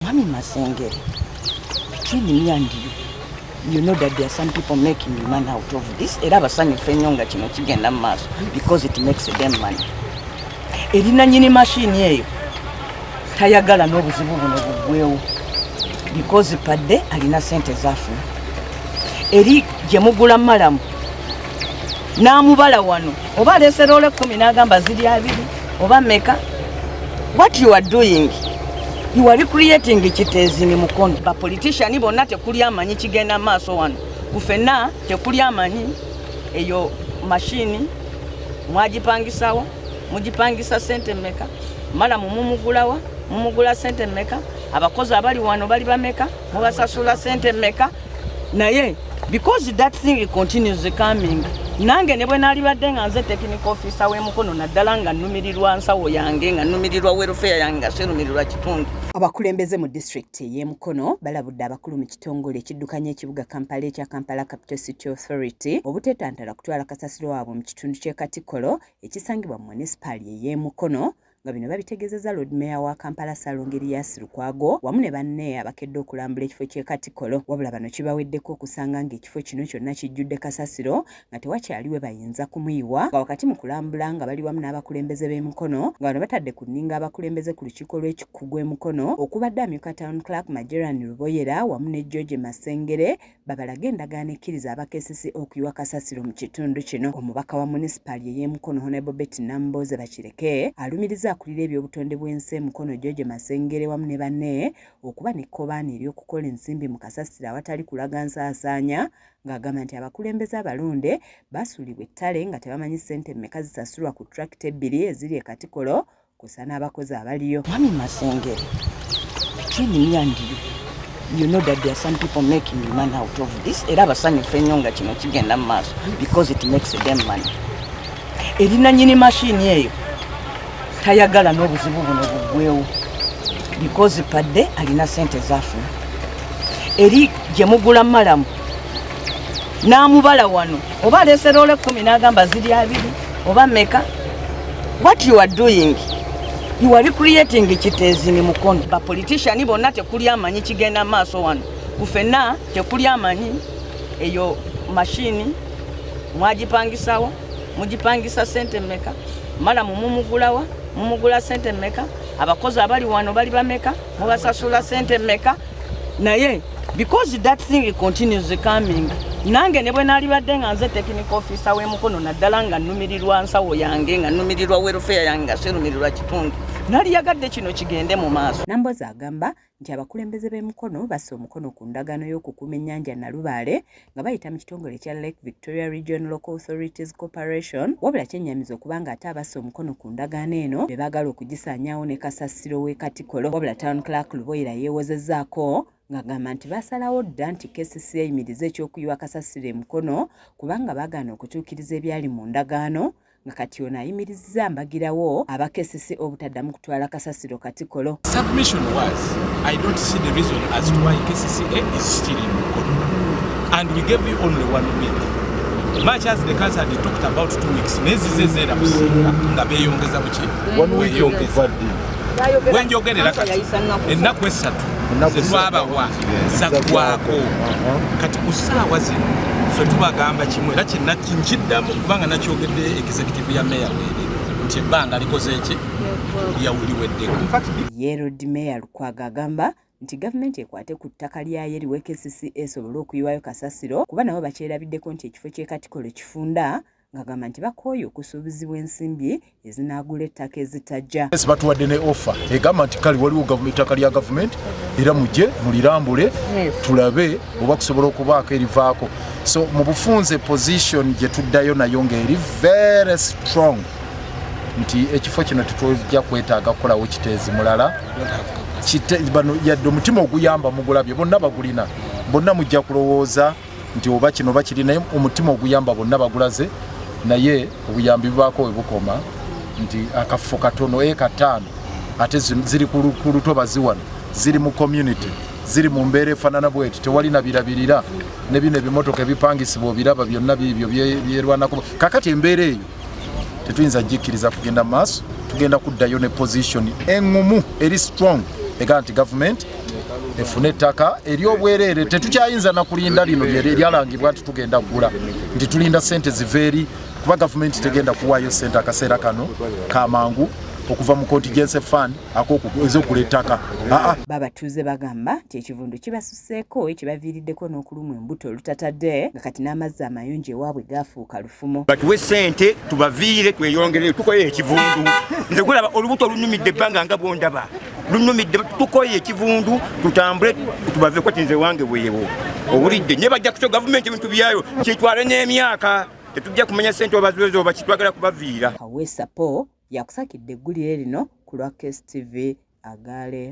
Mwami Masengere, between me and you know that there are some people making money out of this. Era abasanyufu ennyo nga kino kigenda mu maaso because it makes them money. Erina nyini machine eyo tayagala n'obuzibu buno buggwewo because padde alina sente zafuna. Eri gye mugula malamu n'amubala wano oba aleesera ole 10 n'agamba ziri 2 oba meka. What you are doing, you are creating kitezini mukono. Ba politician bonna tekuli amanyi kigenda maaso wano. Kufena tekuli amanyi eyo machine mwagipangisawo, mugipangisa sente meka. Mala mumugula sente meka. Abakozi abali wano bali bameka, mubasasula sente meka. Naye because that thing continues coming. Nange ne bwe nali badde nga nze technical officer w'emukono naddala nga nnumirirwa nsawo yange nga nnumirirwa welfare yange nga serumirirwa kitundu. Abakulembeze mu district y'Emukono balabudde abakulu mu kitongole ekiddukanya ekibuga Kampala ekya Kampala Capital City Authority obuteetantala kutwala kasasiro waabwe mu kitundu ky'e Katikkolo ekisangibwa mu municipali y'Emukono. Nga bino babitegezeza Lord Mayor wa Kampala Salongerias Lukwago wamu ne banne abakedde okulambula ekifo ky'e Katikkolo. Wabula bano kibaweddeko okusanga ng'ekifo kino kyonna kijjudde kasasiro nga tewakyaliwe bayinza kumuyiwa. Nga wakati mu kulambula nga bali wamu n'abakulembeze b'Emukono nga bano batadde ku nninga abakulembeze ku lukiiko lw'ekikugu Emukono okubadde amyuka Town Clerk Majerani Luboyera wamu ne George Masengere babalage endagaano ekkiriza abakesisi okuyiwa kasasiro mu kitundu kino. Omubaka wa municipali ey'Emukono Honorable Betty Namboze Bakireke alumiriza akulira ebyobutonde bw'ensi Emukono George Masengere wamu ne banne okuba n'ekkobaana ery'okukola ensimbi mu kasasiro awatali kulaga nsaasaanya ng'agamba nti abakulembeze abalonde basuulibwa ettale nga tebamanyi ssente mmeka zisasulwa ku tractor 2 eziri e Katikkolo kusa n'abakozi abaliyo. Mwami Masengere, between me and you know that there are some people making money out of this. Era abasanyufu ennyo nga kino kigenda mu maaso because it makes them money. Erina nyini machine eyo tayagala n'obuzibu buno buggwewo because padde alina sente zafuna. Eri gye mugula malamu n'amubala wano oba aleesera ole 10 n'agamba ziri 2 oba meka. What you are doing, you are creating kitezini mukono. Ba politician bonna tekuli amanyi kigenda maaso wano. Kufena tekuli amanyi eyo machine mwagipangisawo, mugipangisa sente meka. Mala mumugula sente meka. Abakozi abali wano bali bameka, mubasasula sente meka. Naye because that thing continues coming. Nange ne bwe nali badde nga nze technical officer w'Emukono naddala nga nnumirirwa nsawo yange nga nnumirirwa welfare yange nga serumirirwa kitundu. Nali yagadde kino kigende mu maaso. Namboze agamba nti abakulembeze b'Emukono basse omukono ku ndagaano y'okukuuma ennyanja Nalubaale nga bayita mu kitongole ekya Lake Victoria Regional Local Authorities Corporation. Wabula kyennyamiza okubanga ate abasse omukono ku ndagaano eno be baagala okugisaanyaawo ne kasasiro w'e Katikkolo. Wabula Town Clerk Luboyera yeewozezzaako ng'agamba nti basalawo dda nti KCC eyimiriza ekyokuyiwa kasasiro Emukono kubanga baagaana okutuukiriza ebyali mu ndagaano nga kati ono ayimirizza mbagirawo abakesisi obutaddamu kutwala kasasiro Katikkolo. Submission was, I don't see the reason as to why KCCA is still in Mukono. And we gave you only 1 week. Much as the council had talked about 2 weeks, nezizezera kusinga nga beeyongeza buki? 1 week wenjogerera kati ennaku 3 zetwabawa zaggwako kati ku ssaawa zino ffe tubagamba kimu era kinakiddamu kubanga nakyogedde executive ya meya were nti ebbanga likoze eki yawuliweddeko. Ye Lord Mayor Lukwago agamba nti gavumenti ekwate ku ttaka lyayo eriwe KCC esobole okuyiwayo kasasiro kuba nabo bakyerabiddeko nti ekifo ky'e Katikkolo kifunda ng'agamba nti bakooye okusuubizibwa ensimbi ezinaagula ettaka ezitajja. Batuwadde ne offer egamba nti kale waliwo ettaka lya gavumenti era mujje mulirambule tulabe oba kusobola okubaako erivaako. So mu bufunze position gye tuddayo nayo ng'eri very strong nti ekifo kino tetujja kwetaaga kukolawo kiteezi mulala. Bano yadde omutima oguyamba mugulabye bonna bagulina, bonna mujja kulowooza nti oba kino bakirina omutima oguyamba bonna bagulaze. Naye obuyambi bwako we bukoma nti akafo katono eka 5 ate ziri ku lutobazi wano ziri mu community ziri mu mbeera efaanana bweti tewali na birabirira ne bino ebimotoka ebipangisibwa obiraba byonna bibyo byerwanako. Kakati embeera eyo tetuyinza gikkiriza kugenda maaso, tugenda kuddayo ne position engumu eri strong ega nti government efune ettaka ery'obwereere tetukyayinza nakulinda lino lyalangibwa nti tugenda kugula nti tulinda sente ziveeri kuba gavumenti tegenda kuwaayo sente akaseera kano kamangu okuva mu contingency fund ez'okugula ettaka. Babatuuze bagamba nti ekivundu kibasuseeko ekibaviiriddeko n'okulumwa embuto olutatadde nga kati n'amazzi amayonjo ewaabwe gaafuuka lufumo. Batuwe ssente tubaviire tweyongere tukoye ekivundu. Nze gulaba olubuto lunnumidde ebbanga nga bwondaba lunnumidde tukoye ekivundu tutambule tubaveeko tinze wange bweyewo owulidde nye bajja kuto gavumenti ebintu byayo kitwale n'emyaka tetujja kumanya ssente obaziweze oba kitwagala kubaviira. Kaweesa Paul yakusakidde eggulire lino ku lwa KSTV Agale.